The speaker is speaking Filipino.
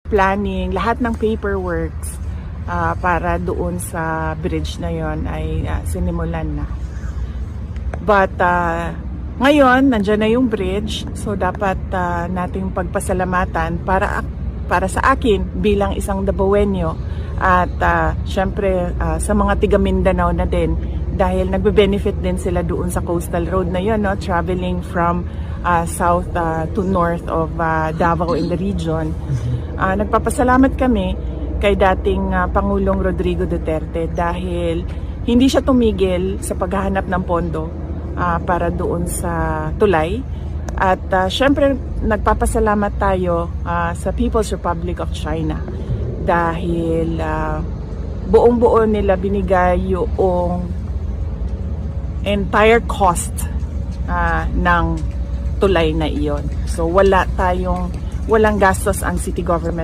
planning, lahat ng paperworks para doon sa bridge na yon ay sinimulan na. But ngayon, nandiyan na yung bridge, so dapat nating pagpasalamatan para sa akin bilang isang Dabawenyo at syempre sa mga tiga Mindanao na din dahil nagbe-benefit din sila doon sa coastal road na yon, no, traveling from south to north of Davao in the region. Nagpapasalamat kami kay dating Pangulong Rodrigo Duterte dahil hindi siya tumigil sa paghahanap ng pondo para doon sa tulay. At syempre nagpapasalamat tayo sa People's Republic of China dahil buong-buo nila binigay yung entire cost ng tulay na iyon. So walang gastos ang city government.